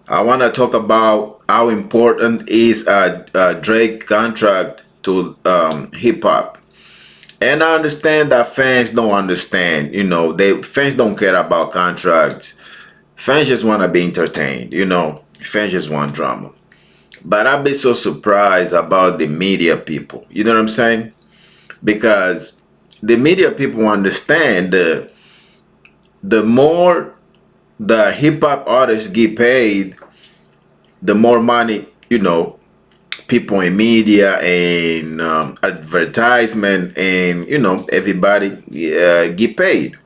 I want to talk about how important is a Drake contract to hip hop. And I understand that fans don't understand. They fans don't care about contracts. Fans just want to be entertained. Fans just want drama. But I've been so surprised about the media people. You know what I'm saying? Because the media people understand the more the hip hop artists get paid, the more money, people in media and advertisement and, everybody get paid.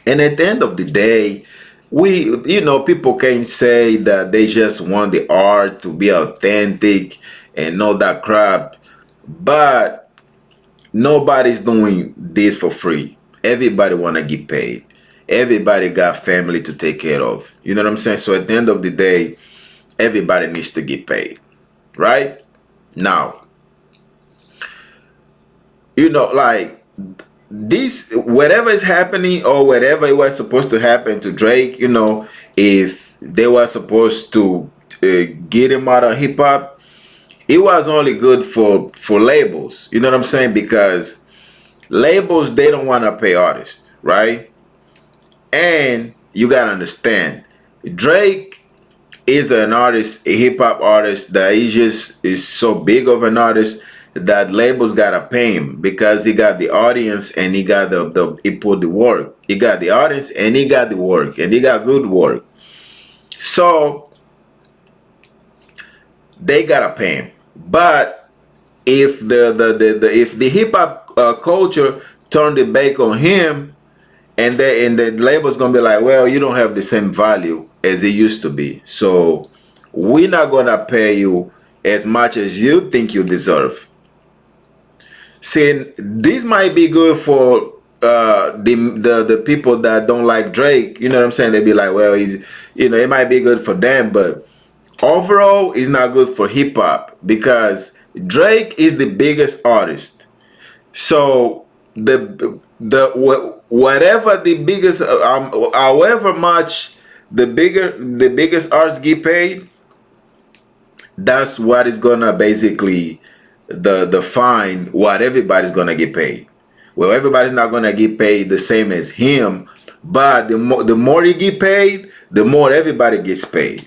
And at the end of the day, people can say that they just want the art to be authentic and all that crap. But nobody's doing this for free. Everybody wanna get paid. Everybody got family to take care of. You know what I'm saying? So at the end of the day, everybody needs to get paid, right? Now, like this, whatever is happening or whatever it was supposed to happen to Drake, if they were supposed to get him out of hip hop, it was only good for labels. You know what I'm saying? Because labels, they don't want to pay artists, right? And you gotta understand, Drake is an artist, a hip hop artist that he just is so big of an artist that labels gotta pay him because he got the audience and he got he put the work. He got the audience and he got the work and he got good work. So they gotta pay him. But if if the hip hop culture turned it back on him, and the label's gonna be like, well, you don't have the same value as it used to be, so we're not gonna pay you as much as you think you deserve. See, this might be good for the people that don't like Drake. You know what I'm saying? They'd be like, well, it might be good for them, but overall, it's not good for hip hop because Drake is the biggest artist. So whatever the biggest, however much the biggest artists get paid, that's what is gonna basically the fine what everybody's gonna get paid. Well, everybody's not gonna get paid the same as him, but the more he get paid, the more everybody gets paid.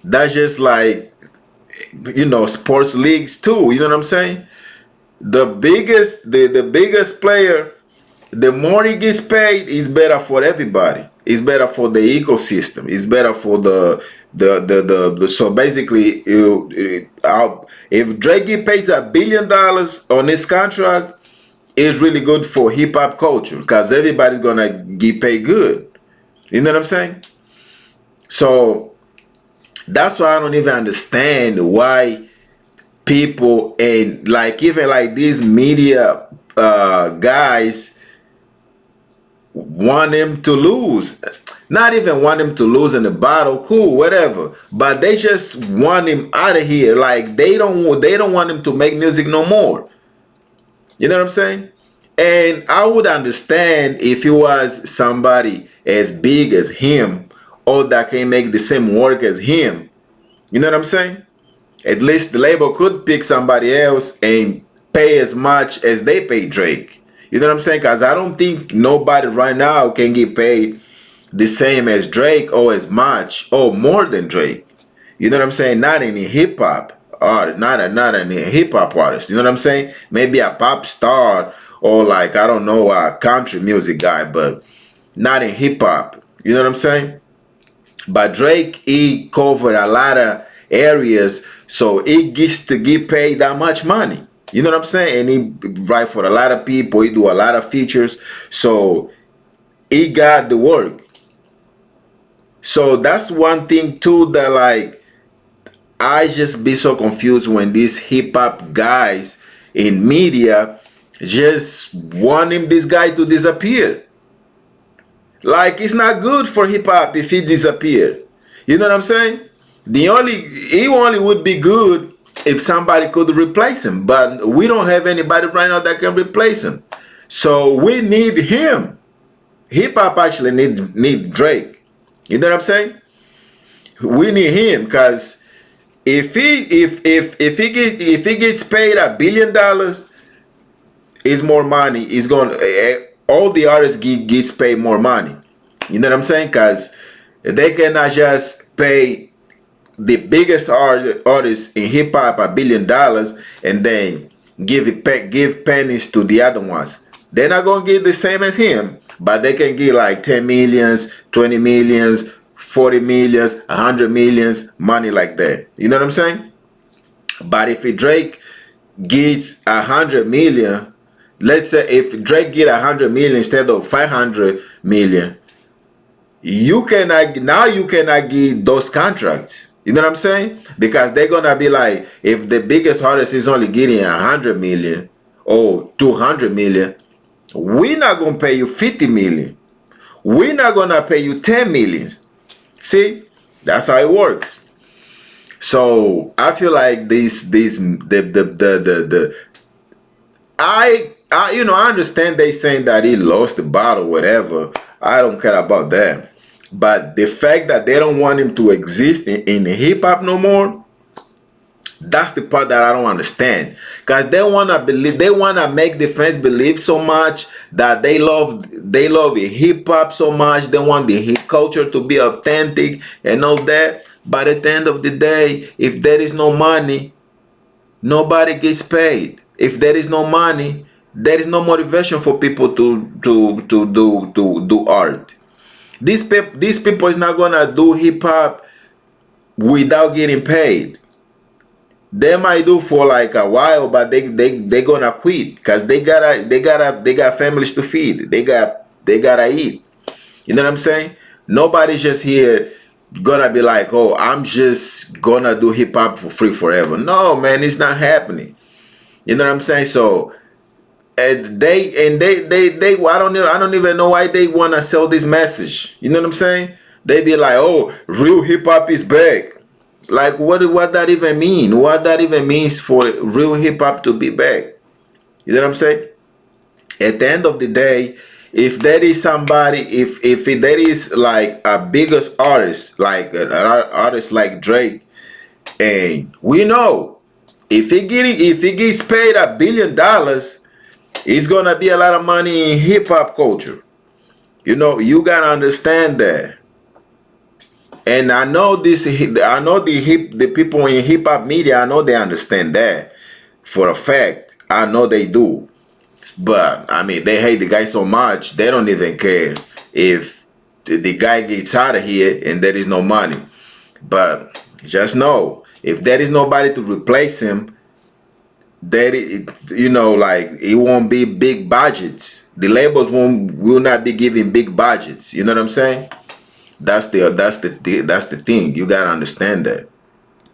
That's just like sports leagues too. You know what I'm saying? The biggest player, the more he gets paid, is better for everybody. It's better for the ecosystem. It's better for the so basically, if Drake get paid $1 billion on his contract, it's really good for hip hop culture because everybody's gonna get paid good. You know what I'm saying? So that's why I don't even understand why people and like even like these media guys want him to lose. Not even want him to lose in the battle, cool, whatever. But they just want him out of here. Like they don't want him to make music no more. You know what I'm saying? And I would understand if he was somebody as big as him or that can make the same work as him. You know what I'm saying? At least the label could pick somebody else and pay as much as they pay Drake. You know what I'm saying? Because I don't think nobody right now can get paid the same as Drake or as much or more than Drake. You know what I'm saying? Not any hip hop art, not any hip hop artist. You know what I'm saying? Maybe a pop star or like I don't know a country music guy, but not in hip hop. You know what I'm saying? But Drake, he covered a lot of areas, so he gets to get paid that much money. You know what I'm saying? And he write for a lot of people. He do a lot of features, so he got the work. So that's one thing too that like I just be so confused when these hip hop guys in media just wanting this guy to disappear. Like it's not good for hip hop if he disappeared. You know what I'm saying? He only would be good if somebody could replace him, but we don't have anybody right now that can replace him. So we need him. Hip hop actually need Drake. You know what I'm saying? We need him because if he gets paid $1 billion, it's more money. It's going all the artists gets paid more money. You know what I'm saying? Because they cannot just pay the biggest artist in hip hop $1 billion and then give pennies to the other ones. They're not gonna give the same as him, but they can give like 10 millions, 20 millions, 40 millions, 100 millions, money like that. You know what I'm saying? But if Drake gets 100 million, let's say if Drake get 100 million instead of 500 million, you cannot get those contracts. You know what I'm saying? Because they're gonna be like, if the biggest artist is only getting 100 million or 200 million, we're not gonna pay you 50 million. We're not gonna pay you 10 million. See, that's how it works. So I feel like the I understand they saying that he lost the battle, whatever. I don't care about that. But the fact that they don't want him to exist in hip hop no more, that's the part that I don't understand. Cause they wanna make the fans believe so much that they love hip hop so much. They want the hip culture to be authentic and all that. But at the end of the day, if there is no money, nobody gets paid. If there is no money, there is no motivation for people to do art. These people is not gonna do hip hop without getting paid. They might do for like a while, but they gonna quit because they got families to feed. They gotta eat. You know what I'm saying? Nobody's just here gonna be like, oh, I'm just gonna do hip hop for free forever. No, man, it's not happening. You know what I'm saying? So and they I don't even know why they wanna sell this message. You know what I'm saying? They be like, oh, real hip hop is back. Like what that even mean? What that even means for real hip hop to be back? You know what I'm saying? At the end of the day, if there is somebody, if there is like a biggest artist, like an artist like Drake, and we know if he gets paid $1 billion, it's gonna be a lot of money in hip hop culture. You gotta understand that. And I know this. I know the people in hip hop media. I know they understand that for a fact. I know they do. But I mean, they hate the guy so much they don't even care if the guy gets out of here and there is no money. But just know, if there is nobody to replace him, like it won't be big budgets. The labels will not be giving big budgets. You know what I'm saying? That's the thing. You gotta understand that.